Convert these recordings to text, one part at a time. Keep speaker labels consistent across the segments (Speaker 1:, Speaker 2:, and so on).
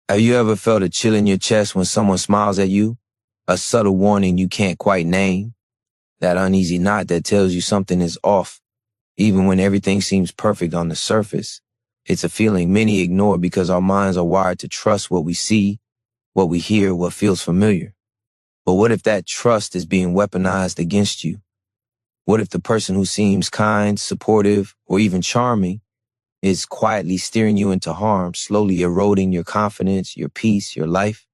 Speaker 1: Have you ever felt a chill in your chest when someone smiles at you? A subtle warning you can't quite name? That uneasy knot that tells you something is off, even when everything seems perfect on the surface. It's a feeling many ignore because our minds are wired to trust what we see, what we hear, what feels familiar. But what if that trust is being weaponized against you? What if the person who seems kind, supportive, or even charming is quietly steering you into harm, slowly eroding your confidence, your peace, your life?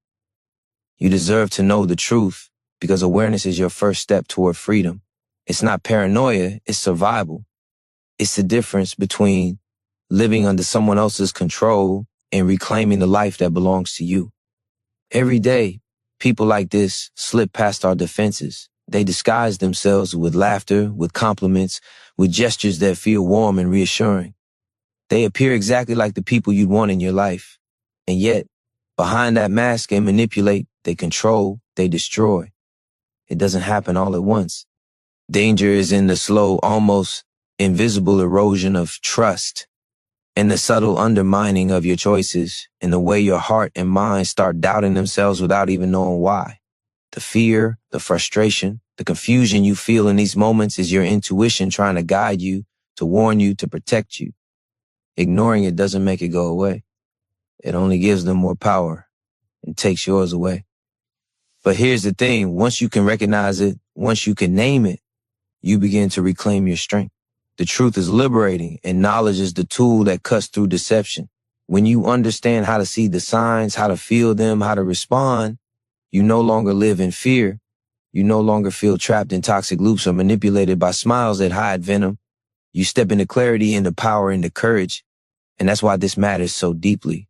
Speaker 1: You deserve to know the truth because awareness is your first step toward freedom. It's not paranoia, it's survival. It's the difference between living under someone else's control and reclaiming the life that belongs to you. Every day, people like this slip past our defenses. They disguise themselves with laughter, with compliments, with gestures that feel warm and reassuring. They appear exactly like the people you'd want in your life. And yet, behind that mask, they manipulate, they control, they destroy. It doesn't happen all at once. Danger is in the slow, almost invisible erosion of trust, in the subtle undermining of your choices, in the way your heart and mind start doubting themselves without even knowing why. The fear, the frustration, the confusion you feel in these moments is your intuition trying to guide you, to warn you, to protect you. Ignoring it doesn't make it go away. It only gives them more power and takes yours away. But here's the thing, once you can recognize it, once you can name it, you begin to reclaim your strength. The truth is liberating, and knowledge is the tool that cuts through deception. When you understand how to see the signs, how to feel them, how to respond, you no longer live in fear. You no longer feel trapped in toxic loops or manipulated by smiles that hide venom. You step into clarity, into power, into courage. And that's why this matters so deeply.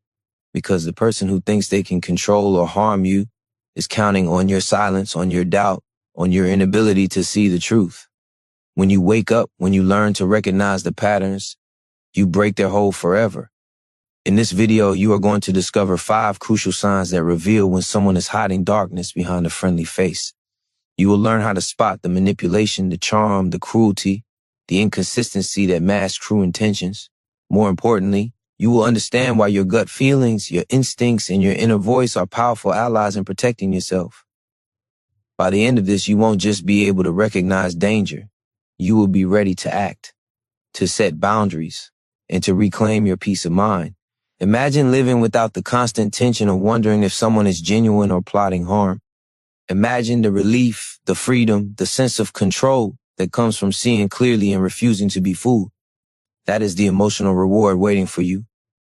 Speaker 1: Because the person who thinks they can control or harm you is counting on your silence, on your doubt, on your inability to see the truth. When you wake up, when you learn to recognize the patterns, you break their hold forever. In this video, you are going to discover 5 crucial signs that reveal when someone is hiding darkness behind a friendly face. You will learn how to spot the manipulation, the charm, the cruelty, the inconsistency that masks true intentions. More importantly, you will understand why your gut feelings, your instincts, and your inner voice are powerful allies in protecting yourself. By the end of this, you won't just be able to recognize danger. You will be ready to act, to set boundaries, and to reclaim your peace of mind. Imagine living without the constant tension of wondering if someone is genuine or plotting harm. Imagine the relief, the freedom, the sense of control that comes from seeing clearly and refusing to be fooled. That is the emotional reward waiting for you.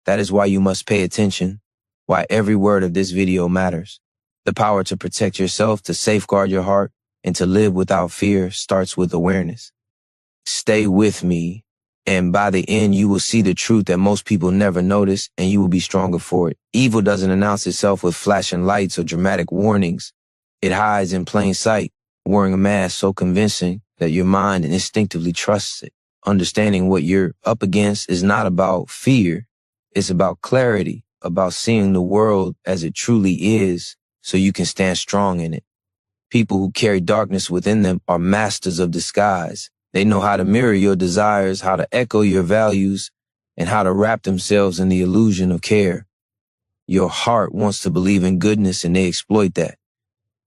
Speaker 1: That is why you must pay attention, why every word of this video matters. The power to protect yourself, to safeguard your heart, and to live without fear starts with awareness. Stay with me, and by the end, you will see the truth that most people never notice, and you will be stronger for it. Evil doesn't announce itself with flashing lights or dramatic warnings. It hides in plain sight, wearing a mask so convincing that your mind instinctively trusts it. Understanding what you're up against is not about fear. It's about clarity, about seeing the world as it truly is so you can stand strong in it. People who carry darkness within them are masters of disguise. They know how to mirror your desires, how to echo your values, and how to wrap themselves in the illusion of care. Your heart wants to believe in goodness, and they exploit that.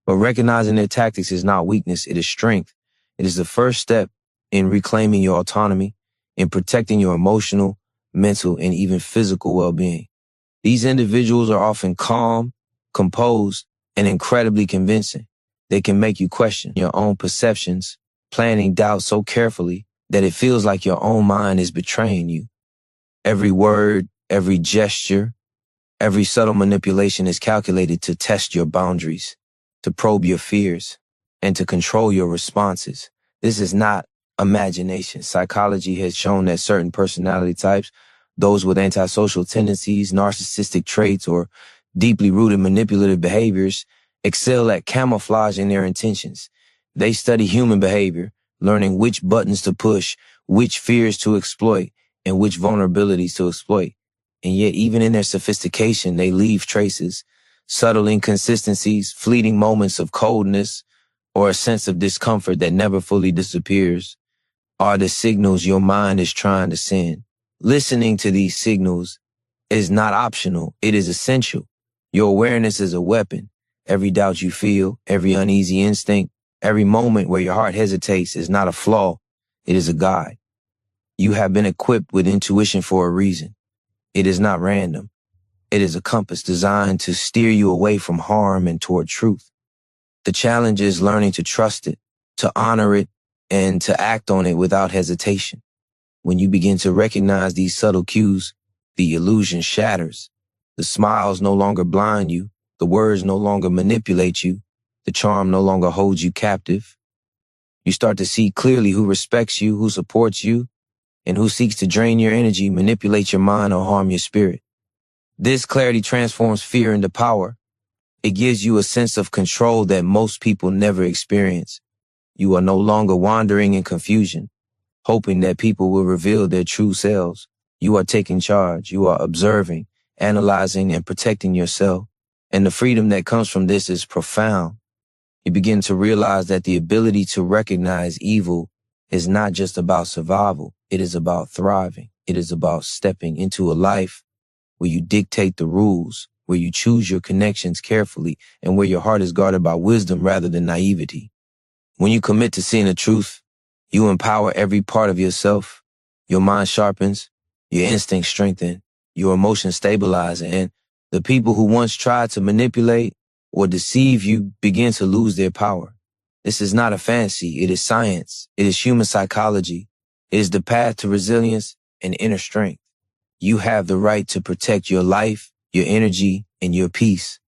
Speaker 1: But recognizing their tactics is not weakness, it is strength. It is the first step in reclaiming your autonomy, in protecting your emotional, mental, and even physical well-being. These individuals are often calm, composed, and incredibly convincing. They can make you question your own perceptions, planning doubt so carefully that it feels like your own mind is betraying you. Every word, every gesture, every subtle manipulation is calculated to test your boundaries, to probe your fears, and to control your responses. This is not imagination. Psychology has shown that certain personality types, those with antisocial tendencies, narcissistic traits, or deeply rooted manipulative behaviors, excel at camouflaging their intentions. They study human behavior, learning which buttons to push, which fears to exploit, and which vulnerabilities to exploit. And yet, even in their sophistication, they leave traces, subtle inconsistencies, fleeting moments of coldness, or a sense of discomfort that never fully disappears, are the signals your mind is trying to send. Listening to these signals is not optional, it is essential. Your awareness is a weapon. Every doubt you feel, every uneasy instinct, every moment where your heart hesitates is not a flaw. It is a guide. You have been equipped with intuition for a reason. It is not random. It is a compass designed to steer you away from harm and toward truth. The challenge is learning to trust it, to honor it, and to act on it without hesitation. When you begin to recognize these subtle cues, the illusion shatters. The smiles no longer blind you. The words no longer manipulate you. The charm no longer holds you captive. You start to see clearly who respects you, who supports you, and who seeks to drain your energy, manipulate your mind, or harm your spirit. This clarity transforms fear into power. It gives you a sense of control that most people never experience. You are no longer wandering in confusion, hoping that people will reveal their true selves. You are taking charge. You are observing, analyzing, and protecting yourself. And the freedom that comes from this is profound. You begin to realize that the ability to recognize evil is not just about survival. It is about thriving. It is about stepping into a life where you dictate the rules, where you choose your connections carefully, and where your heart is guarded by wisdom rather than naivety. When you commit to seeing the truth, you empower every part of yourself. Your mind sharpens, your instincts strengthen, your emotions stabilize, and the people who once tried to manipulate or deceive you begin to lose their power. This is not a fantasy. It is science. It is human psychology. It is the path to resilience and inner strength. You have the right to protect your life, your energy, and your peace.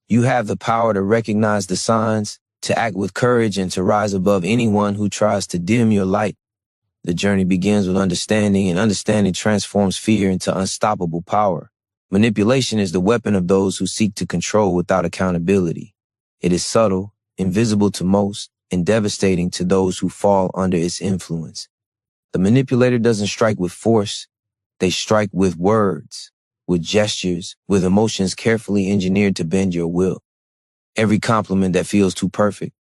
Speaker 1: You have the power to recognize the signs, to act with courage, and to rise above anyone who tries to dim your light. The journey begins with understanding, and understanding transforms fear into unstoppable power. Manipulation is the weapon of those who seek to control without accountability. It is subtle, invisible to most, and devastating to those who fall under its influence. The manipulator doesn't strike with force. They strike with words, with gestures, with emotions carefully engineered to bend your will. Every compliment that feels too perfect,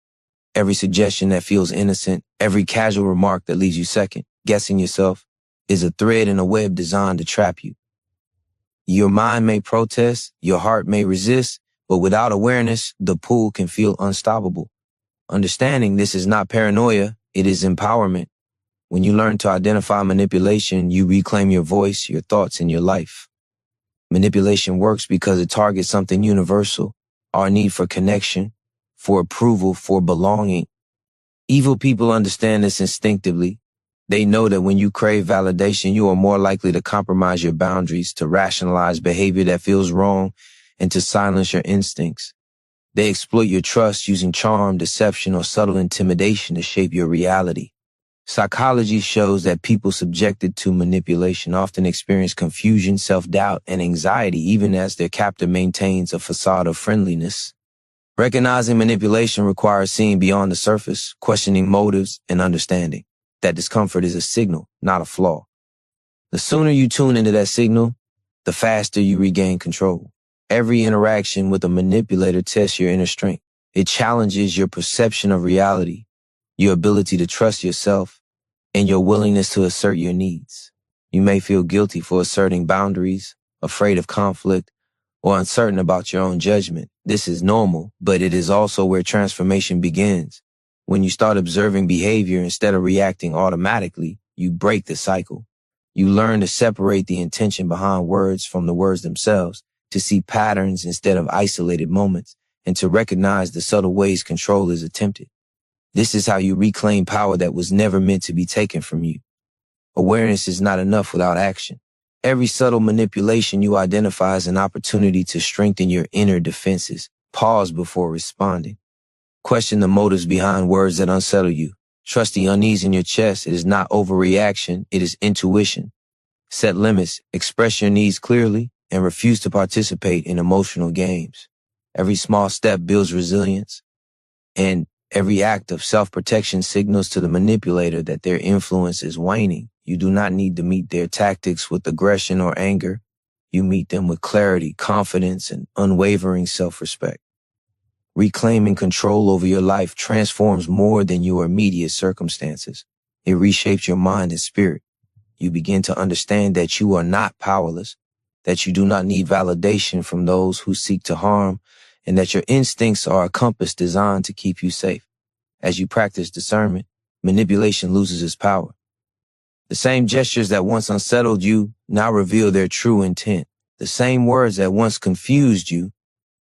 Speaker 1: every suggestion that feels innocent, every casual remark that leaves you second, guessing yourself, is a thread in a web designed to trap you. Your mind may protest, your heart may resist, but without awareness, the pull can feel unstoppable. Understanding this is not paranoia, it is empowerment. When you learn to identify manipulation, you reclaim your voice, your thoughts, and your life. Manipulation works because it targets something universal, our need for connection, for approval, for belonging. Evil people understand this instinctively. They know that when you crave validation, you are more likely to compromise your boundaries, to rationalize behavior that feels wrong, and to silence your instincts. They exploit your trust using charm, deception, or subtle intimidation to shape your reality. Psychology shows that people subjected to manipulation often experience confusion, self-doubt, and anxiety even as their captor maintains a facade of friendliness. Recognizing manipulation requires seeing beyond the surface, questioning motives, and understanding that discomfort is a signal, not a flaw. The sooner you tune into that signal, the faster you regain control. Every interaction with a manipulator tests your inner strength. It challenges your perception of reality, your ability to trust yourself, and your willingness to assert your needs. You may feel guilty for asserting boundaries, afraid of conflict, or uncertain about your own judgment. This is normal, but it is also where transformation begins. When you start observing behavior instead of reacting automatically, you break the cycle. You learn to separate the intention behind words from the words themselves, to see patterns instead of isolated moments, and to recognize the subtle ways control is attempted. This is how you reclaim power that was never meant to be taken from you. Awareness is not enough without action. Every subtle manipulation you identify as an opportunity to strengthen your inner defenses. Pause before responding. Question the motives behind words that unsettle you. Trust the unease in your chest. It is not overreaction, it is intuition. Set limits, express your needs clearly, and refuse to participate in emotional games. Every small step builds resilience, and every act of self-protection signals to the manipulator that their influence is waning. You do not need to meet their tactics with aggression or anger. You meet them with clarity, confidence, and unwavering self-respect. Reclaiming control over your life transforms more than your immediate circumstances. It reshapes your mind and spirit. You begin to understand that you are not powerless. that you do not need validation from those who seek to harm, and that your instincts are a compass designed to keep you safe. As you practice discernment, manipulation loses its power. The same gestures that once unsettled you now reveal their true intent. The same words that once confused you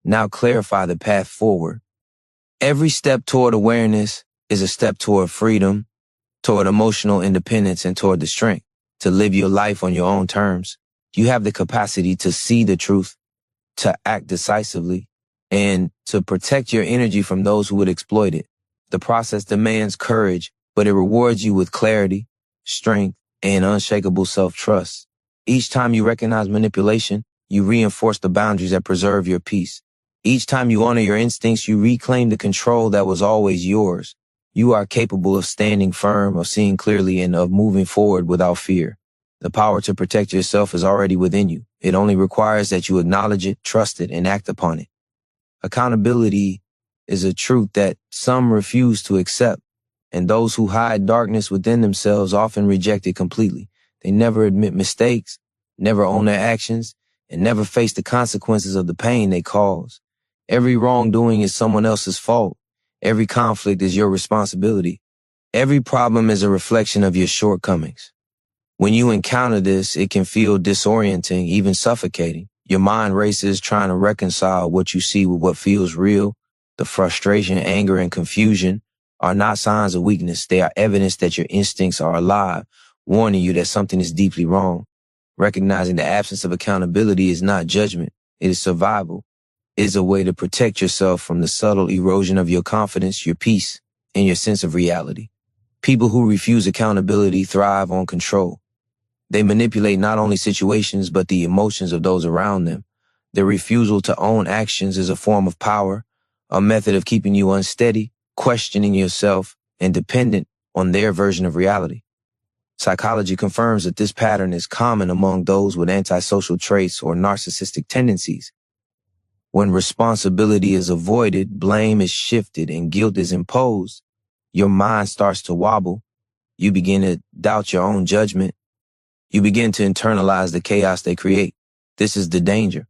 Speaker 1: now clarify the path forward. Every step toward awareness is a step toward freedom, toward emotional independence, and toward the strength to live your life on your own terms. You have the capacity to see the truth, to act decisively, and to protect your energy from those who would exploit it. The process demands courage, but it rewards you with clarity, strength, and unshakable self-trust. Each time you recognize manipulation, you reinforce the boundaries that preserve your peace. Each time you honor your instincts, you reclaim the control that was always yours. You are capable of standing firm, of seeing clearly, and of moving forward without fear. The power to protect yourself is already within you. It only requires that you acknowledge it, trust it, and act upon it. Accountability is a truth that some refuse to accept, and those who hide darkness within themselves often reject it completely. They never admit mistakes, never own their actions, and never face the consequences of the pain they cause. Every wrongdoing is someone else's fault. Every conflict is your responsibility. Every problem is a reflection of your shortcomings. When you encounter this, it can feel disorienting, even suffocating. Your mind races trying to reconcile what you see with what feels real. The frustration, anger, and confusion are not signs of weakness. They are evidence that your instincts are alive, warning you that something is deeply wrong. Recognizing the absence of accountability is not judgment. It is survival. It is a way to protect yourself from the subtle erosion of your confidence, your peace, and your sense of reality. People who refuse accountability thrive on control. They manipulate not only situations, but the emotions of those around them. Their refusal to own actions is a form of power, a method of keeping you unsteady, questioning yourself, and dependent on their version of reality. Psychology confirms that this pattern is common among those with antisocial traits or narcissistic tendencies. When responsibility is avoided, blame is shifted, and guilt is imposed, your mind starts to wobble. You begin to doubt your own judgment. You begin to internalize the chaos they create. This is the danger.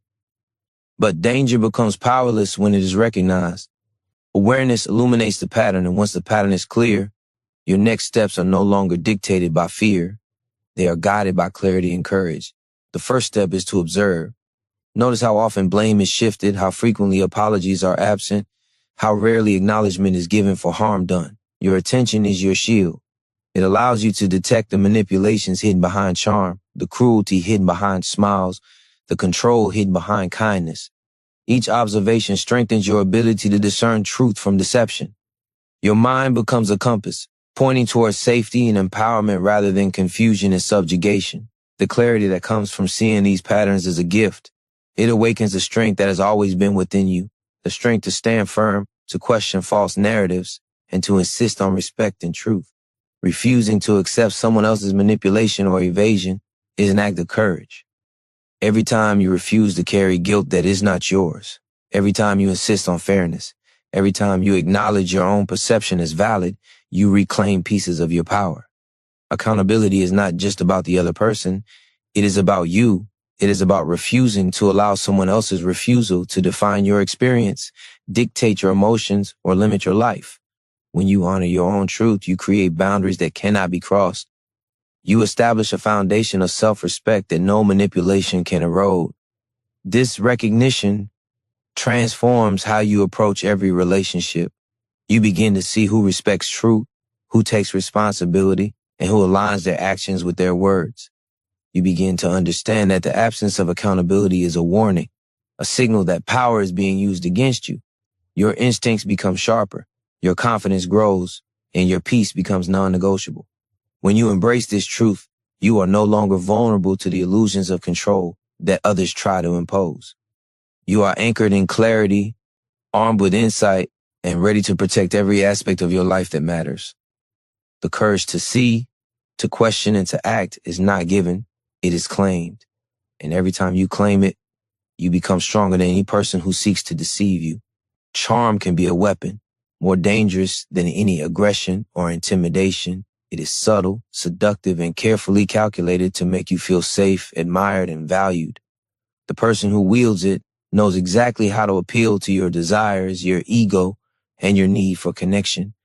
Speaker 1: But danger becomes powerless when it is recognized. Awareness illuminates the pattern, and once the pattern is clear, your next steps are no longer dictated by fear. They are guided by clarity and courage. The first step is to observe. Notice how often blame is shifted, how frequently apologies are absent, how rarely acknowledgement is given for harm done. Your attention is your shield. It allows you to detect the manipulations hidden behind charm, the cruelty hidden behind smiles, the control hidden behind kindness. Each observation strengthens your ability to discern truth from deception. Your mind becomes a compass, pointing towards safety and empowerment rather than confusion and subjugation. The clarity that comes from seeing these patterns is a gift. It awakens the strength that has always been within you, the strength to stand firm, to question false narratives, and to insist on respect and truth. Refusing to accept someone else's manipulation or evasion is an act of courage. Every time you refuse to carry guilt that is not yours, every time you insist on fairness, every time you acknowledge your own perception as valid, you reclaim pieces of your power. Accountability is not just about the other person. It is about you. It is about refusing to allow someone else's refusal to define your experience, dictate your emotions, or limit your life. When you honor your own truth, you create boundaries that cannot be crossed. You establish a foundation of self-respect that no manipulation can erode. This recognition transforms how you approach every relationship. You begin to see who respects truth, who takes responsibility, and who aligns their actions with their words. You begin to understand that the absence of accountability is a warning, a signal that power is being used against you. Your instincts become sharper, your confidence grows, and your peace becomes non-negotiable. When you embrace this truth, you are no longer vulnerable to the illusions of control that others try to impose. You are anchored in clarity, armed with insight, and ready to protect every aspect of your life that matters. The courage to see, to question, and to act is not given, it is claimed. And every time you claim it, you become stronger than any person who seeks to deceive you. Charm can be a weapon, more dangerous than any aggression or intimidation. It is subtle, seductive, and carefully calculated to make you feel safe, admired, and valued. The person who wields it knows exactly how to appeal to your desires, your ego, and your need for connection.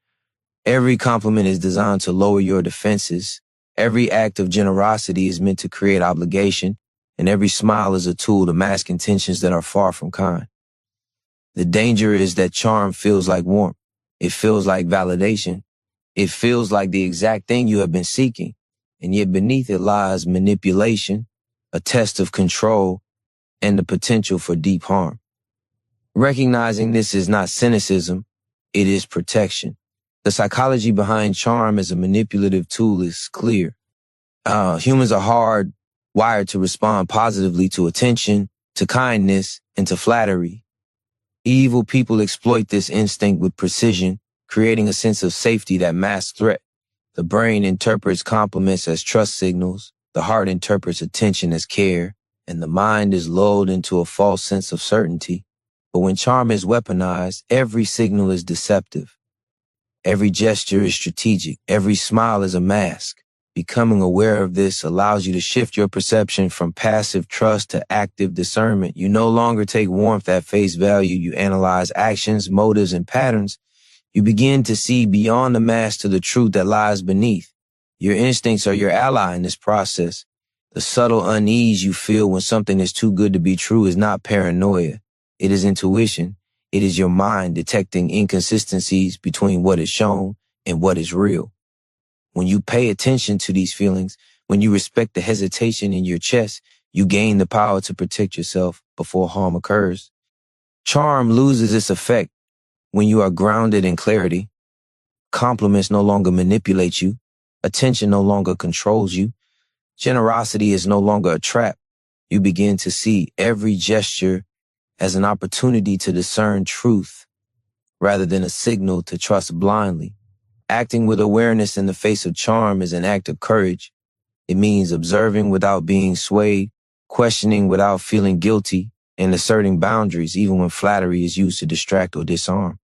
Speaker 1: Every compliment is designed to lower your defenses. Every act of generosity is meant to create obligation, and every smile is a tool to mask intentions that are far from kind. The danger is that charm feels like warmth. It feels like validation. It feels like the exact thing you have been seeking, and yet beneath it lies manipulation, a test of control, and the potential for deep harm. Recognizing this is not cynicism, it is protection. The psychology behind charm as a manipulative tool is clear. Humans are wired to respond positively to attention, to kindness, and to flattery. Evil people exploit this instinct with precision, creating a sense of safety that masks threat. The brain interprets compliments as trust signals, the heart interprets attention as care, and the mind is lulled into a false sense of certainty. But when charm is weaponized, every signal is deceptive. Every gesture is strategic. Every smile is a mask. Becoming aware of this allows you to shift your perception from passive trust to active discernment. You no longer take warmth at face value. You analyze actions, motives, and patterns. You begin to see beyond the mask to the truth that lies beneath. Your instincts are your ally in this process. The subtle unease you feel when something is too good to be true is not paranoia. It is intuition. It is your mind detecting inconsistencies between what is shown and what is real. When you pay attention to these feelings, when you respect the hesitation in your chest, you gain the power to protect yourself before harm occurs. Charm loses its effect when you are grounded in clarity. Compliments no longer manipulate you. Attention no longer controls you. Generosity is no longer a trap. You begin to see every gesture as an opportunity to discern truth rather than a signal to trust blindly. Acting with awareness in the face of charm is an act of courage. It means observing without being swayed, questioning without feeling guilty, and asserting boundaries even when flattery is used to distract or disarm.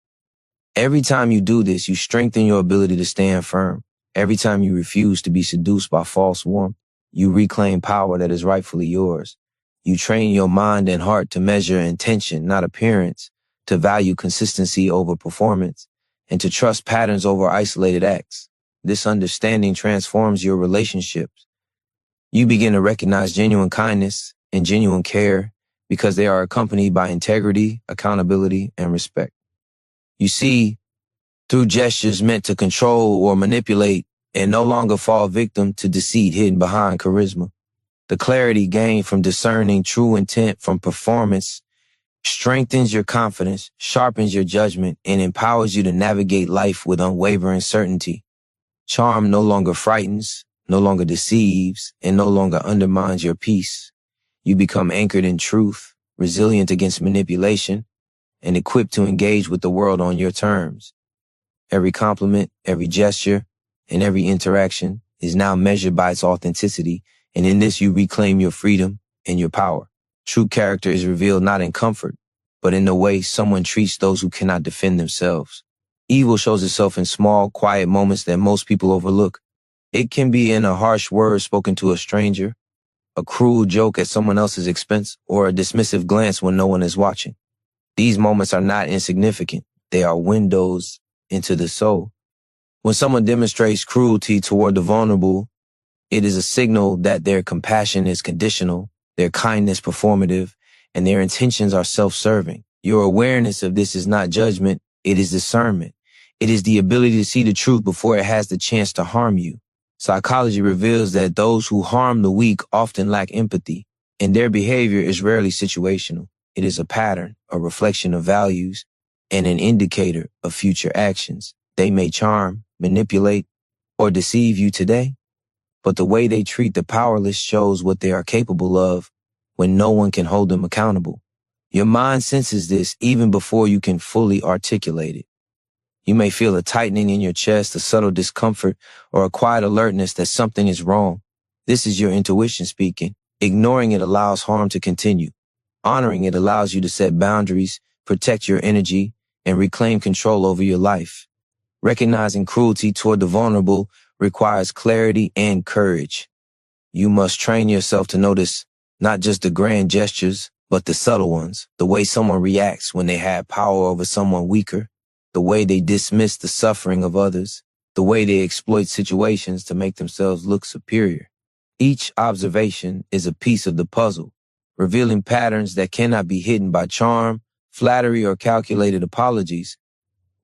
Speaker 1: Every time you do this, you strengthen your ability to stand firm. Every time you refuse to be seduced by false warmth, you reclaim power that is rightfully yours. You train your mind and heart to measure intention, not appearance, to value consistency over performance, and to trust patterns over isolated acts. This understanding transforms your relationships. You begin to recognize genuine kindness and genuine care because they are accompanied by integrity, accountability, and respect. You see through gestures meant to control or manipulate and no longer fall victim to deceit hidden behind charisma. The clarity gained from discerning true intent from performance strengthens your confidence, sharpens your judgment, and empowers you to navigate life with unwavering certainty. Charm no longer frightens, no longer deceives, and no longer undermines your peace. You become anchored in truth, resilient against manipulation, and equipped to engage with the world on your terms. Every compliment, every gesture, and every interaction is now measured by its authenticity, and in this you reclaim your freedom and your power. True character is revealed not in comfort, but in the way someone treats those who cannot defend themselves. Evil shows itself in small, quiet moments that most people overlook. It can be in a harsh word spoken to a stranger, a cruel joke at someone else's expense, or a dismissive glance when no one is watching. These moments are not insignificant. They are windows into the soul. When someone demonstrates cruelty toward the vulnerable, it is a signal that their compassion is conditional, their kindness performative, and their intentions are self-serving. Your awareness of this is not judgment, it is discernment. It is the ability to see the truth before it has the chance to harm you. Psychology reveals that those who harm the weak often lack empathy, and their behavior is rarely situational. It is a pattern, a reflection of values, and an indicator of future actions. They may charm, manipulate, or deceive you today, but the way they treat the powerless shows what they are capable of when no one can hold them accountable. Your mind senses this even before you can fully articulate it. You may feel a tightening in your chest, a subtle discomfort, or a quiet alertness that something is wrong. This is your intuition speaking. Ignoring it allows harm to continue. Honoring it allows you to set boundaries, protect your energy, and reclaim control over your life. Recognizing cruelty toward the vulnerable requires clarity and courage. You must train yourself to notice Not just the grand gestures, but the subtle ones. The way someone reacts when they have power over someone weaker. The way they dismiss the suffering of others. The way they exploit situations to make themselves look superior. Each observation is a piece of the puzzle, revealing patterns that cannot be hidden by charm, flattery, or calculated apologies.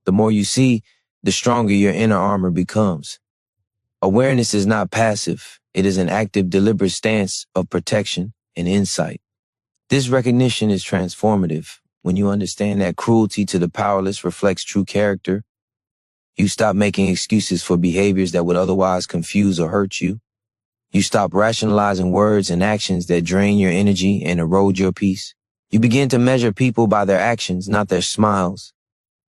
Speaker 1: The more you see, the stronger your inner armor becomes. Awareness is not passive. It is an active, deliberate stance of protection and insight. This recognition is transformative. When you understand that cruelty to the powerless reflects true character, you stop making excuses for behaviors that would otherwise confuse or hurt you. You stop rationalizing words and actions that drain your energy and erode your peace. You begin to measure people by their actions, not their smiles.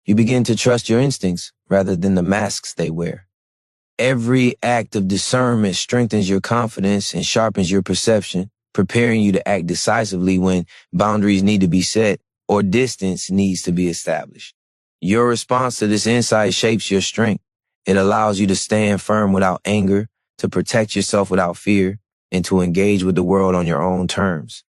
Speaker 1: You begin to trust your instincts rather than the masks they wear. Every act of discernment strengthens your confidence and sharpens your perception, preparing you to act decisively when boundaries need to be set or distance needs to be established. Your response to this insight shapes your strength. It allows you to stand firm without anger, to protect yourself without fear, and to engage with the world on your own terms.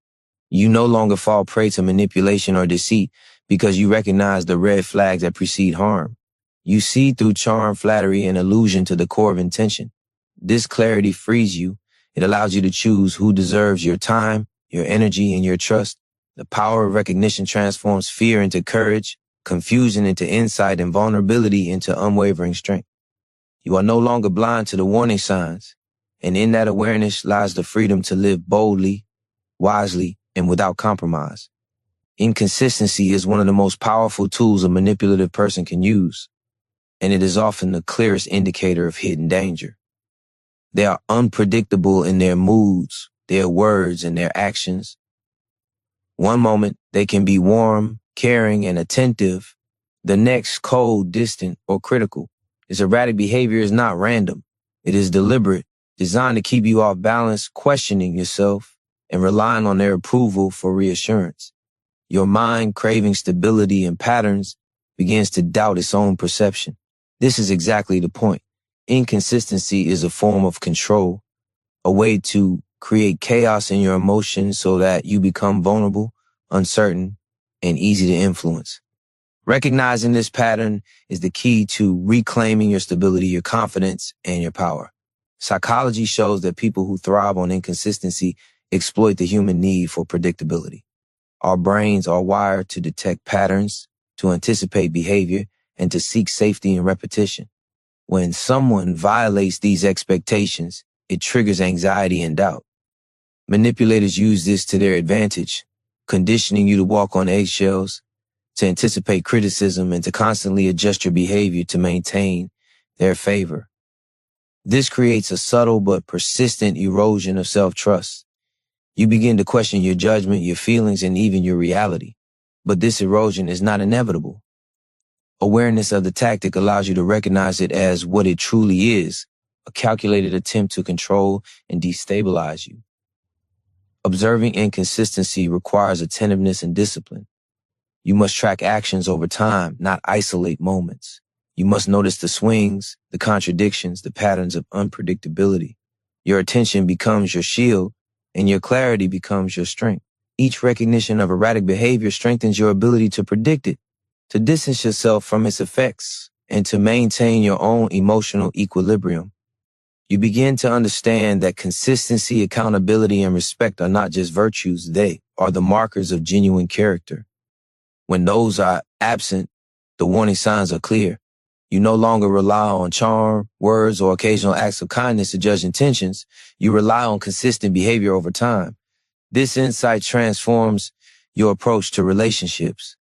Speaker 1: You no longer fall prey to manipulation or deceit because you recognize the red flags that precede harm. You see through charm, flattery, and illusion to the core of intention. This clarity frees you. It allows you to choose who deserves your time, your energy, and your trust. The power of recognition transforms fear into courage, confusion into insight, and vulnerability into unwavering strength. You are no longer blind to the warning signs, and in that awareness lies the freedom to live boldly, wisely, and without compromise. Inconsistency is one of the most powerful tools a manipulative person can use, and it is often the clearest indicator of hidden danger. They are unpredictable in their moods, their words, and their actions. One moment, they can be warm, caring, and attentive. The next, cold, distant, or critical. This erratic behavior is not random. It is deliberate, designed to keep you off balance, questioning yourself, and relying on their approval for reassurance. Your mind, craving stability and patterns, begins to doubt its own perception. This is exactly the point. Inconsistency is a form of control, a way to create chaos in your emotions so that you become vulnerable, uncertain, and easy to influence. Recognizing this pattern is the key to reclaiming your stability, your confidence, and your power. Psychology shows that people who thrive on inconsistency exploit the human need for predictability. Our brains are wired to detect patterns, to anticipate behavior, and to seek safety in repetition. When someone violates these expectations, it triggers anxiety and doubt. Manipulators use this to their advantage, conditioning you to walk on eggshells, to anticipate criticism, and to constantly adjust your behavior to maintain their favor. This creates a subtle but persistent erosion of self-trust. You begin to question your judgment, your feelings, and even your reality. But this erosion is not inevitable. Awareness of the tactic allows you to recognize it as what it truly is, a calculated attempt to control and destabilize you. Observing inconsistency requires attentiveness and discipline. You must track actions over time, not isolate moments. You must notice the swings, the contradictions, the patterns of unpredictability. Your attention becomes your shield, and your clarity becomes your strength. Each recognition of erratic behavior strengthens your ability to predict it, to distance yourself from its effects, and to maintain your own emotional equilibrium. You begin to understand that consistency, accountability, and respect are not just virtues, they are the markers of genuine character. When those are absent, the warning signs are clear. You no longer rely on charm, words, or occasional acts of kindness to judge intentions. You rely on consistent behavior over time. This insight transforms your approach to relationships.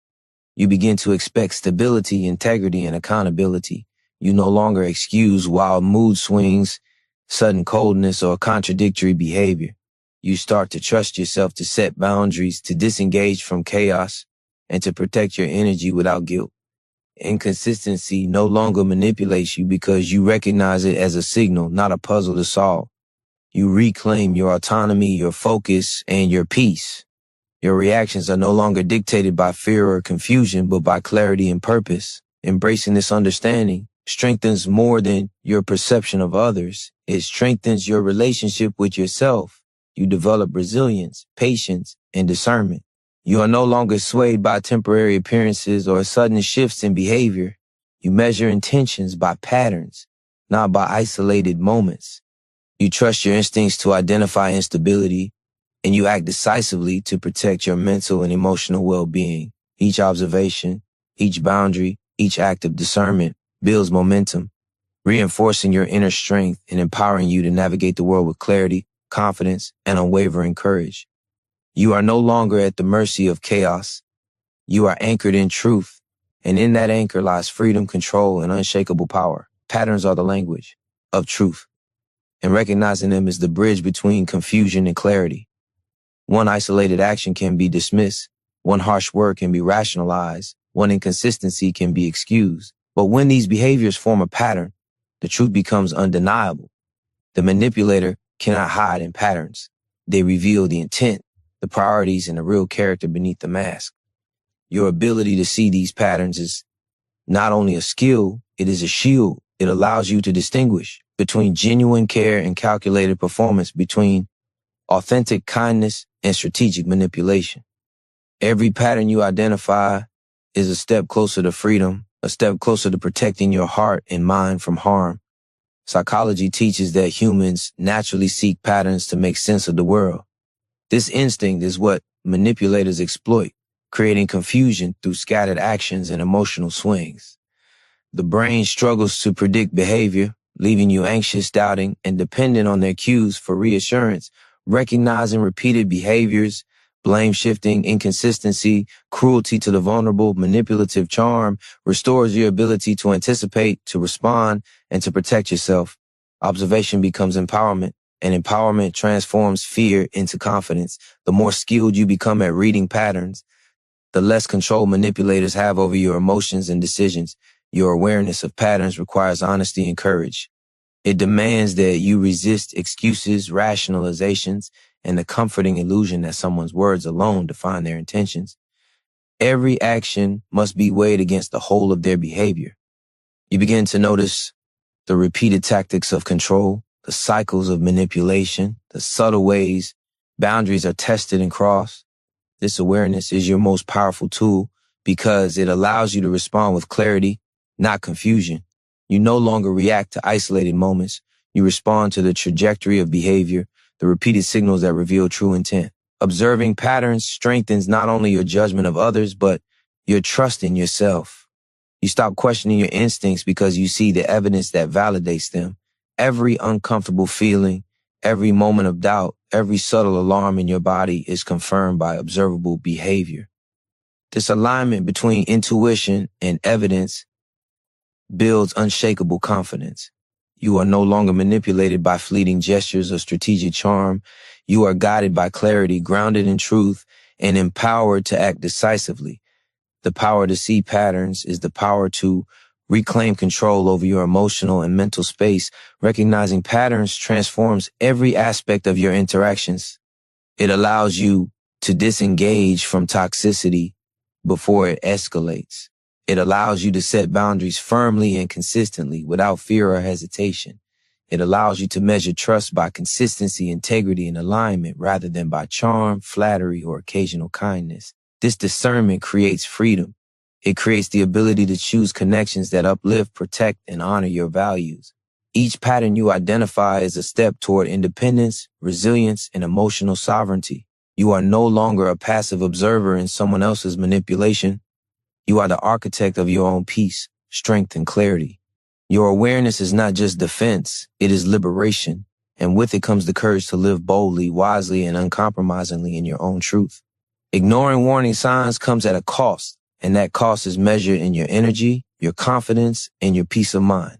Speaker 1: You begin to expect stability, integrity, and accountability. You no longer excuse wild mood swings, sudden coldness, or contradictory behavior. You start to trust yourself to set boundaries, to disengage from chaos, and to protect your energy without guilt. Inconsistency no longer manipulates you because you recognize it as a signal, not a puzzle to solve. You reclaim your autonomy, your focus, and your peace. Your reactions are no longer dictated by fear or confusion, but by clarity and purpose. Embracing this understanding strengthens more than your perception of others. It strengthens your relationship with yourself. You develop resilience, patience, and discernment. You are no longer swayed by temporary appearances or sudden shifts in behavior. You measure intentions by patterns, not by isolated moments. You trust your instincts to identify instability, and you act decisively to protect your mental and emotional well-being. Each observation, each boundary, each act of discernment builds momentum, reinforcing your inner strength and empowering you to navigate the world with clarity, confidence, and unwavering courage. You are no longer at the mercy of chaos. You are anchored in truth, and in that anchor lies freedom, control, and unshakable power. Patterns are the language of truth, and recognizing them is the bridge between confusion and clarity. One isolated action can be dismissed, one harsh word can be rationalized, one inconsistency can be excused. But when these behaviors form a pattern, the truth becomes undeniable. The manipulator cannot hide in patterns. They reveal the intent, the priorities, and the real character beneath the mask. Your ability to see these patterns is not only a skill, it is a shield. It allows you to distinguish between genuine care and calculated performance, between authentic kindness and strategic manipulation. Every pattern you identify is a step closer to freedom, a step closer to protecting your heart and mind from harm. Psychology teaches that humans naturally seek patterns to make sense of the world. This instinct is what manipulators exploit, creating confusion through scattered actions and emotional swings. The brain struggles to predict behavior, leaving you anxious, doubting, and dependent on their cues for reassurance. Recognizing repeated behaviors, blame shifting, inconsistency, cruelty to the vulnerable, manipulative charm restores your ability to anticipate, to respond, and to protect yourself. Observation becomes empowerment, and empowerment transforms fear into confidence. The more skilled you become at reading patterns, the less control manipulators have over your emotions and decisions. Your awareness of patterns requires honesty and courage. It demands that you resist excuses, rationalizations, and the comforting illusion that someone's words alone define their intentions. Every action must be weighed against the whole of their behavior. You begin to notice the repeated tactics of control, the cycles of manipulation, the subtle ways boundaries are tested and crossed. This awareness is your most powerful tool because it allows you to respond with clarity, not confusion. You no longer react to isolated moments. You respond to the trajectory of behavior, the repeated signals that reveal true intent. Observing patterns strengthens not only your judgment of others, but your trust in yourself. You stop questioning your instincts because you see the evidence that validates them. Every uncomfortable feeling, every moment of doubt, every subtle alarm in your body is confirmed by observable behavior. This alignment between intuition and evidence builds unshakable confidence. You are no longer manipulated by fleeting gestures or strategic charm. You are guided by clarity, grounded in truth, and empowered to act decisively. The power to see patterns is the power to reclaim control over your emotional and mental space. Recognizing patterns transforms every aspect of your interactions. It allows you to disengage from toxicity before it escalates. It allows you to set boundaries firmly and consistently without fear or hesitation. It allows you to measure trust by consistency, integrity, and alignment rather than by charm, flattery, or occasional kindness. This discernment creates freedom. It creates the ability to choose connections that uplift, protect, and honor your values. Each pattern you identify is a step toward independence, resilience, and emotional sovereignty. You are no longer a passive observer in someone else's manipulation. You are the architect of your own peace, strength, and clarity. Your awareness is not just defense, it is liberation, and with it comes the courage to live boldly, wisely, and uncompromisingly in your own truth. Ignoring warning signs comes at a cost, and that cost is measured in your energy, your confidence, and your peace of mind.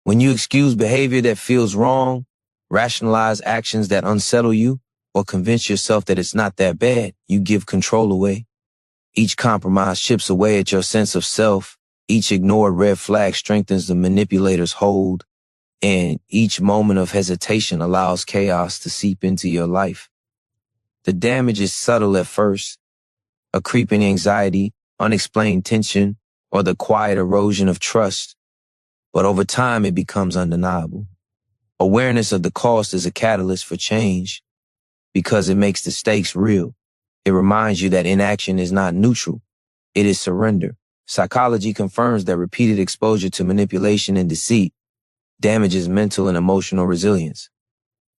Speaker 1: When you excuse behavior that feels wrong, rationalize actions that unsettle you, or convince yourself that it's not that bad, you give control away. Each compromise chips away at your sense of self. Each ignored red flag strengthens the manipulator's hold, and each moment of hesitation allows chaos to seep into your life. The damage is subtle at first, a creeping anxiety, unexplained tension, or the quiet erosion of trust, but over time it becomes undeniable. Awareness of the cost is a catalyst for change. because it makes the stakes real. It reminds you that inaction is not neutral. It is surrender. Psychology confirms that repeated exposure to manipulation and deceit damages mental and emotional resilience.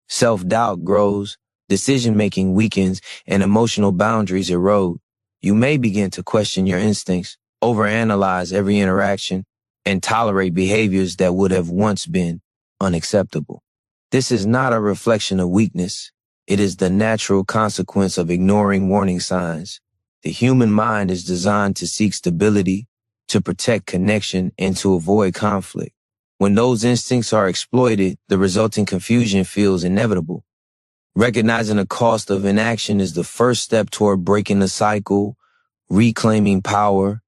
Speaker 1: Self-doubt grows, decision-making weakens, and emotional boundaries erode. You may begin to question your instincts, overanalyze every interaction, and tolerate behaviors that would have once been unacceptable. This is not a reflection of weakness. It is the natural consequence of ignoring warning signs. The human mind is designed to seek stability, to protect connection, and to avoid conflict. When those instincts are exploited, the resulting confusion feels inevitable. Recognizing the cost of inaction is the first step toward breaking the cycle, reclaiming power,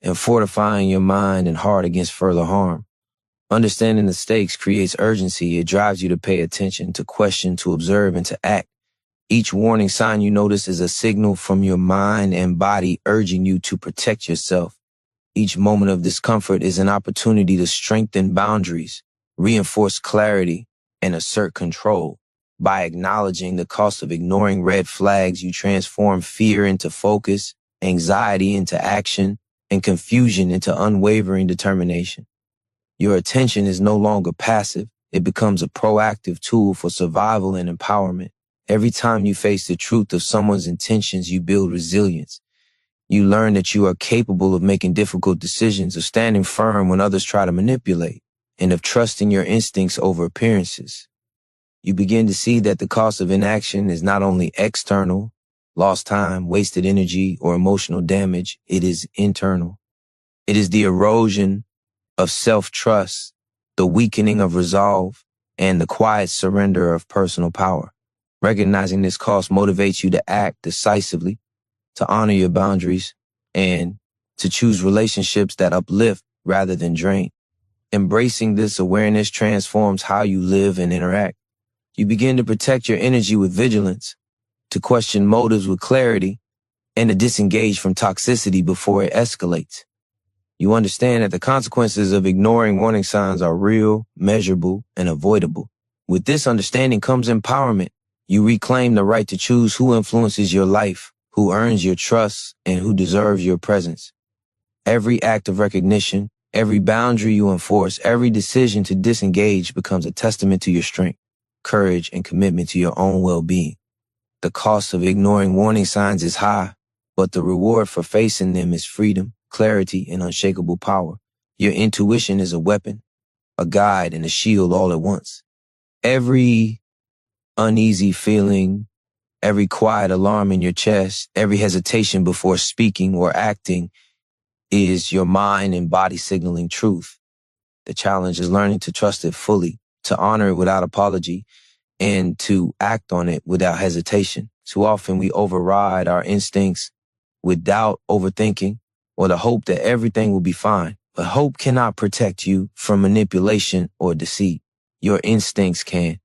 Speaker 1: and fortifying your mind and heart against further harm. Understanding the stakes creates urgency. It drives you to pay attention, to question, to observe, and to act. Each warning sign you notice is a signal from your mind and body urging you to protect yourself. Each moment of discomfort is an opportunity to strengthen boundaries, reinforce clarity, and assert control. By acknowledging the cost of ignoring red flags, you transform fear into focus, anxiety into action, and confusion into unwavering determination. Your attention is no longer passive. It becomes a proactive tool for survival and empowerment. Every time you face the truth of someone's intentions, you build resilience. You learn that you are capable of making difficult decisions, of standing firm when others try to manipulate, and of trusting your instincts over appearances. You begin to see that the cost of inaction is not only external, lost time, wasted energy, or emotional damage. It is internal. It is the erosion of self-trust, the weakening of resolve, and the quiet surrender of personal power. Recognizing this cost motivates you to act decisively, to honor your boundaries, and to choose relationships that uplift rather than drain. Embracing this awareness transforms how you live and interact. You begin to protect your energy with vigilance, to question motives with clarity, and to disengage from toxicity before it escalates. You understand that the consequences of ignoring warning signs are real, measurable, and avoidable. With this understanding comes empowerment. You reclaim the right to choose who influences your life, who earns your trust, and who deserves your presence. Every act of recognition, every boundary you enforce, every decision to disengage becomes a testament to your strength, courage, and commitment to your own well-being. The cost of ignoring warning signs is high, but the reward for facing them is freedom, clarity, and unshakable power. Your intuition is a weapon, a guide, and a shield all at once. Every uneasy feeling, every quiet alarm in your chest, every hesitation before speaking or acting is your mind and body signaling truth. The challenge is learning to trust it fully, to honor it without apology, and to act on it without hesitation. Too often we override our instincts with doubt, overthinking, or the hope that everything will be fine. But hope cannot protect you from manipulation or deceit. Your instincts can.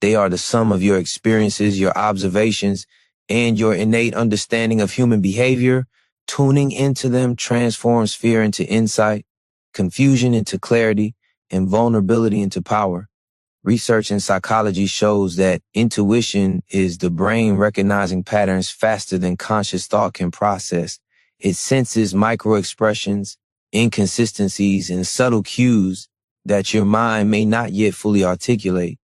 Speaker 1: They are the sum of your experiences, your observations, and your innate understanding of human behavior. Tuning into them transforms fear into insight, confusion into clarity, and vulnerability into power. Research in psychology shows that intuition is the brain recognizing patterns faster than conscious thought can process. It senses micro-expressions, inconsistencies, and subtle cues that your mind may not yet fully articulate.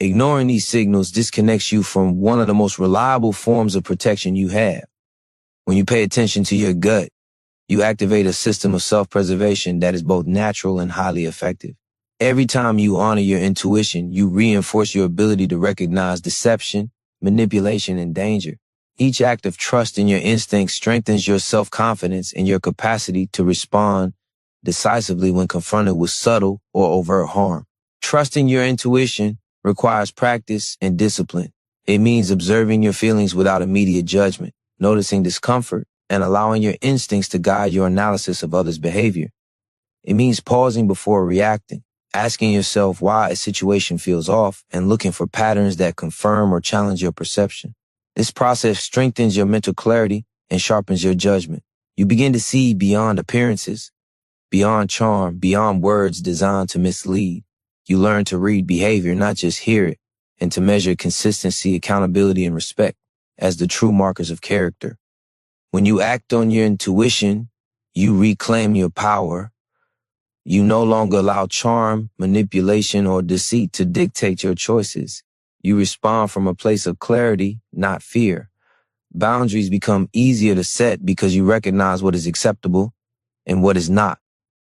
Speaker 1: Ignoring these signals disconnects you from one of the most reliable forms of protection you have. When you pay attention to your gut, you activate a system of self-preservation that is both natural and highly effective. Every time you honor your intuition, you reinforce your ability to recognize deception, manipulation, and danger. Each act of trust in your instincts strengthens your self-confidence and your capacity to respond decisively when confronted with subtle or overt harm. Trusting your intuition requires practice and discipline. It means observing your feelings without immediate judgment, noticing discomfort, and allowing your instincts to guide your analysis of others' behavior. It means pausing before reacting, asking yourself why a situation feels off, and looking for patterns that confirm or challenge your perception. This process strengthens your mental clarity and sharpens your judgment. You begin to see beyond appearances, beyond charm, beyond words designed to mislead. You learn to read behavior, not just hear it. and to measure consistency, accountability, and respect as the true markers of character. When you act on your intuition, you reclaim your power. You no longer allow charm, manipulation, or deceit to dictate your choices. You respond from a place of clarity, not fear. Boundaries become easier to set because you recognize what is acceptable and what is not.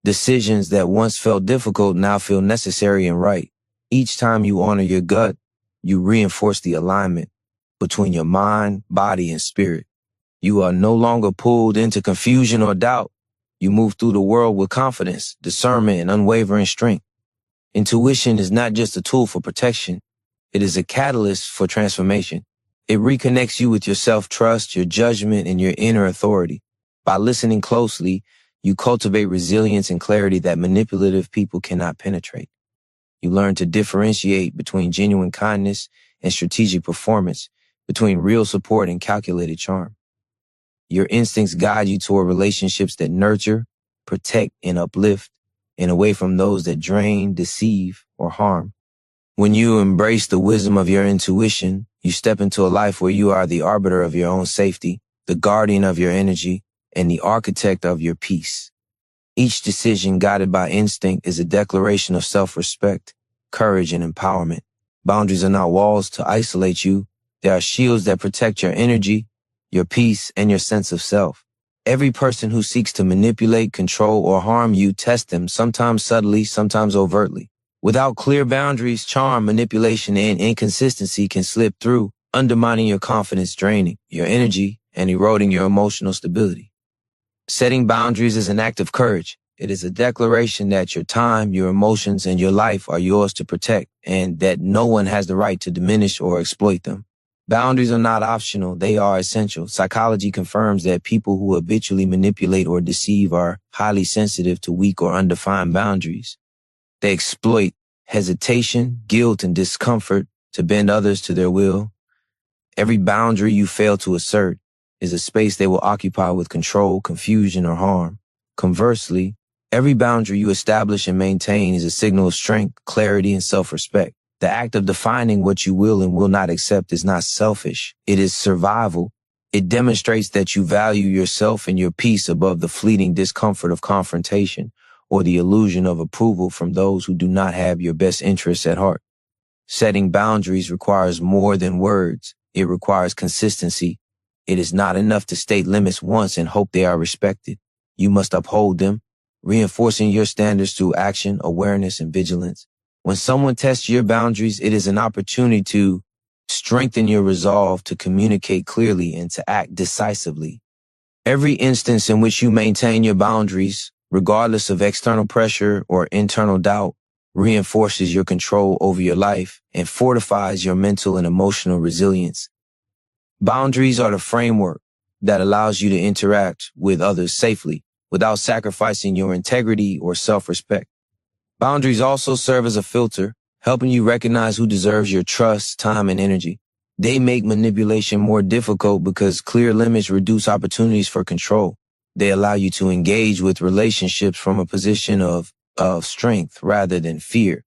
Speaker 1: Decisions that once felt difficult now feel necessary and right. Each time you honor your gut, you reinforce the alignment between your mind, body, and spirit. You are no longer pulled into confusion or doubt. You move through the world with confidence, discernment, and unwavering strength. Intuition is not just a tool for protection. It is a catalyst for transformation. It reconnects you with your self-trust, your judgment, and your inner authority. By listening closely, you cultivate resilience and clarity that manipulative people cannot penetrate. You learn to differentiate between genuine kindness and strategic performance, between real support and calculated charm. Your instincts guide you toward relationships that nurture, protect, and uplift, and away from those that drain, deceive, or harm. When you embrace the wisdom of your intuition, you step into a life where you are the arbiter of your own safety, the guardian of your energy, and the architect of your peace. Each decision guided by instinct is a declaration of self-respect, courage, and empowerment. Boundaries are not walls to isolate you. They are shields that protect your energy, your peace, and your sense of self. Every person who seeks to manipulate, control, or harm you tests them, sometimes subtly, sometimes overtly. Without clear boundaries, charm, manipulation, and inconsistency can slip through, undermining your confidence, draining your energy, and eroding your emotional stability. Setting boundaries is an act of courage. It is a declaration that your time, your emotions, and your life are yours to protect, and that no one has the right to diminish or exploit them. Boundaries are not optional, they are essential. Psychology confirms that people who habitually manipulate or deceive are highly sensitive to weak or undefined boundaries. They exploit hesitation, guilt, and discomfort to bend others to their will. Every boundary you fail to assert is a space they will occupy with control, confusion, or harm. Conversely, every boundary you establish and maintain is a signal of strength, clarity, and self-respect. The act of defining what you will and will not accept is not selfish. It is survival. It demonstrates that you value yourself and your peace above the fleeting discomfort of confrontation or the illusion of approval from those who do not have your best interests at heart. Setting boundaries requires more than words. It requires consistency. It is not enough to state limits once and hope they are respected. You must uphold them, reinforcing your standards through action, awareness, and vigilance. When someone tests your boundaries, it is an opportunity to strengthen your resolve to communicate clearly and to act decisively. Every instance in which you maintain your boundaries, regardless of external pressure or internal doubt, reinforces your control over your life and fortifies your mental and emotional resilience. Boundaries are the framework that allows you to interact with others safely without sacrificing your integrity or self-respect. Boundaries also serve as a filter, helping you recognize who deserves your trust, time, and energy. They make manipulation more difficult because clear limits reduce opportunities for control. They allow you to engage with relationships from a position of strength rather than fear,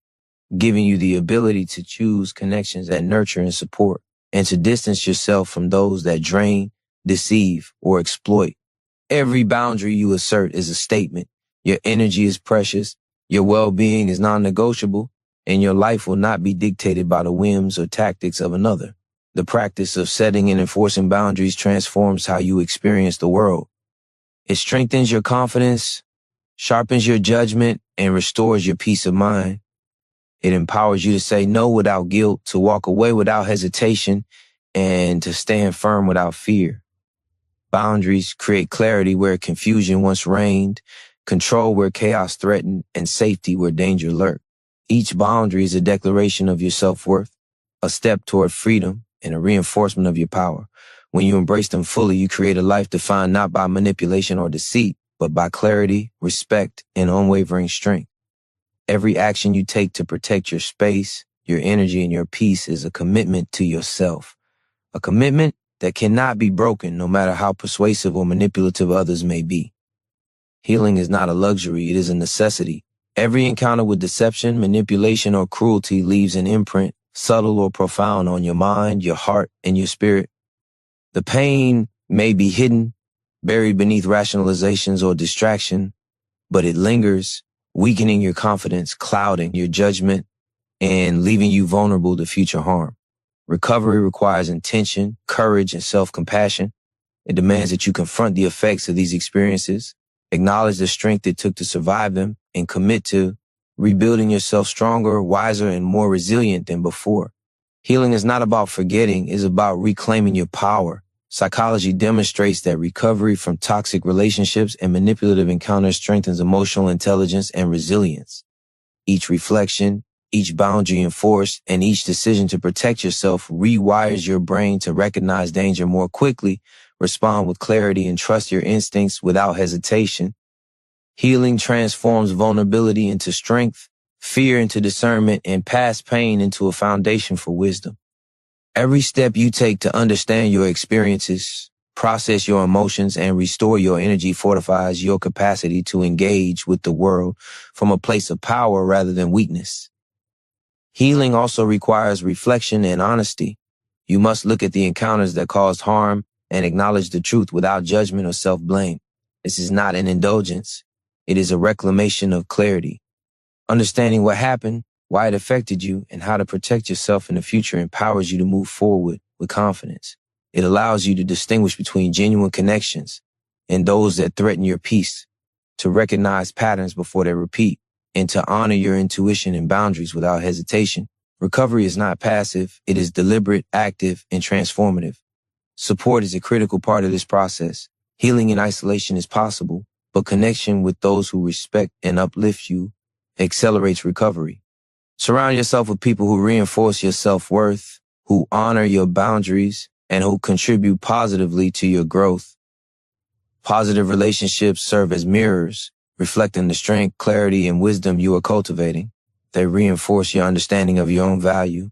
Speaker 1: giving you the ability to choose connections that nurture and support, and to distance yourself from those that drain, deceive, or exploit. Every boundary you assert is a statement. Your energy is precious, your well-being is non-negotiable, and your life will not be dictated by the whims or tactics of another. The practice of setting and enforcing boundaries transforms how you experience the world. It strengthens your confidence, sharpens your judgment, and restores your peace of mind. It empowers you to say no without guilt, to walk away without hesitation, and to stand firm without fear. Boundaries create clarity where confusion once reigned, control where chaos threatened, and safety where danger lurked. Each boundary is a declaration of your self-worth, a step toward freedom, and a reinforcement of your power. When you embrace them fully, you create a life defined not by manipulation or deceit, but by clarity, respect, and unwavering strength. Every action you take to protect your space, your energy, and your peace is a commitment to yourself. A commitment that cannot be broken no matter how persuasive or manipulative others may be. Healing is not a luxury, it is a necessity. Every encounter with deception, manipulation, or cruelty leaves an imprint, subtle or profound on your mind, your heart, and your spirit. The pain may be hidden, buried beneath rationalizations or distraction, but it lingers, weakening your confidence, clouding your judgment, and leaving you vulnerable to future harm. Recovery requires intention, courage, and self-compassion. It demands that you confront the effects of these experiences, acknowledge the strength it took to survive them, and commit to rebuilding yourself stronger, wiser, and more resilient than before. Healing is not about forgetting, it's about reclaiming your power. Psychology demonstrates that recovery from toxic relationships and manipulative encounters strengthens emotional intelligence and resilience. Each reflection, each boundary enforced, and each decision to protect yourself rewires your brain to recognize danger more quickly, respond with clarity, and trust your instincts without hesitation. Healing transforms vulnerability into strength, fear into discernment, and past pain into a foundation for wisdom. Every step you take to understand your experiences, process your emotions, and restore your energy fortifies your capacity to engage with the world from a place of power rather than weakness. Healing also requires reflection and honesty. You must look at the encounters that caused harm and acknowledge the truth without judgment or self-blame. This is not an indulgence. It is a reclamation of clarity. Understanding what happened, why it affected you, and how to protect yourself in the future empowers you to move forward with confidence. It allows you to distinguish between genuine connections and those that threaten your peace, to recognize patterns before they repeat, and to honor your intuition and boundaries without hesitation. Recovery is not passive, it is deliberate, active, and transformative. Support is a critical part of this process. Healing in isolation is possible, but connection with those who respect and uplift you accelerates recovery. Surround yourself with people who reinforce your self-worth, who honor your boundaries, and who contribute positively to your growth. Positive relationships serve as mirrors, reflecting the strength, clarity, and wisdom you are cultivating. They reinforce your understanding of your own value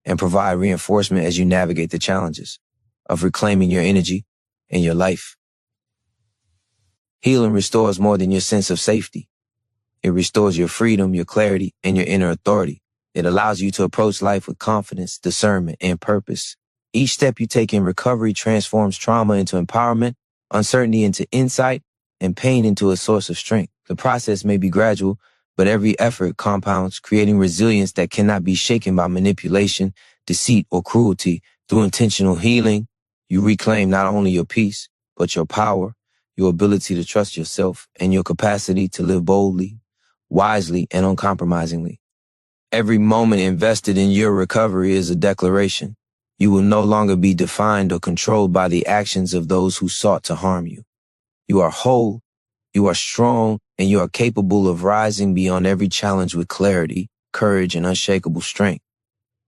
Speaker 1: and provide reinforcement as you navigate the challenges of reclaiming your energy and your life. Healing restores more than your sense of safety. It restores your freedom, your clarity, and your inner authority. It allows you to approach life with confidence, discernment, and purpose. Each step you take in recovery transforms trauma into empowerment, uncertainty into insight, and pain into a source of strength. The process may be gradual, but every effort compounds, creating resilience that cannot be shaken by manipulation, deceit, or cruelty. Through intentional healing, you reclaim not only your peace, but your power, your ability to trust yourself, and your capacity to live boldly, wisely, and uncompromisingly. Every moment invested in your recovery is a declaration. You will no longer be defined or controlled by the actions of those who sought to harm you. You are whole, you are strong, and you are capable of rising beyond every challenge with clarity, courage, and unshakable strength.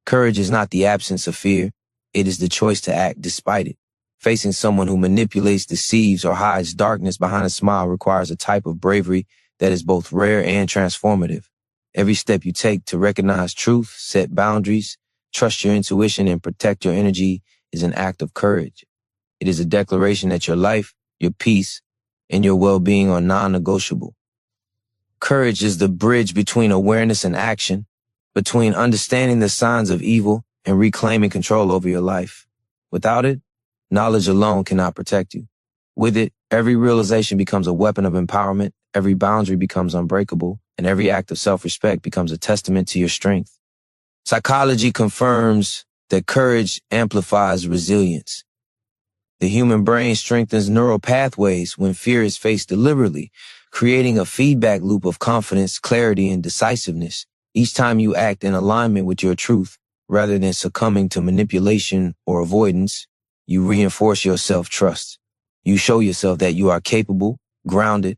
Speaker 1: Courage is not the absence of fear. It is the choice to act despite it. Facing someone who manipulates, deceives, or hides darkness behind a smile requires a type of bravery that is both rare and transformative. Every step you take to recognize truth, set boundaries, trust your intuition, and protect your energy is an act of courage. It is a declaration that your life, your peace, and your well-being are non-negotiable. Courage is the bridge between awareness and action, between understanding the signs of evil and reclaiming control over your life. Without it, knowledge alone cannot protect you. With it, every realization becomes a weapon of empowerment, every boundary becomes unbreakable, and every act of self-respect becomes a testament to your strength. Psychology confirms that courage amplifies resilience. The human brain strengthens neural pathways when fear is faced deliberately, creating a feedback loop of confidence, clarity, and decisiveness. Each time you act in alignment with your truth, rather than succumbing to manipulation or avoidance, you reinforce your self-trust. You show yourself that you are capable, grounded,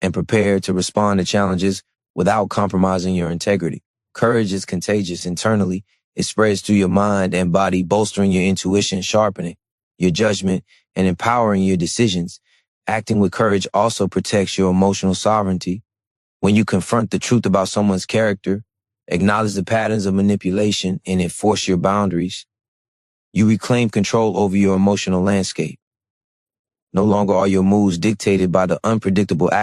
Speaker 1: and prepared to respond to challenges without compromising your integrity. Courage is contagious internally. It spreads through your mind and body, bolstering your intuition, sharpening your judgment, and empowering your decisions. Acting with courage also protects your emotional sovereignty. When you confront the truth about someone's character, acknowledge the patterns of manipulation, and enforce your boundaries, you reclaim control over your emotional landscape. No longer are your moves dictated by the unpredictable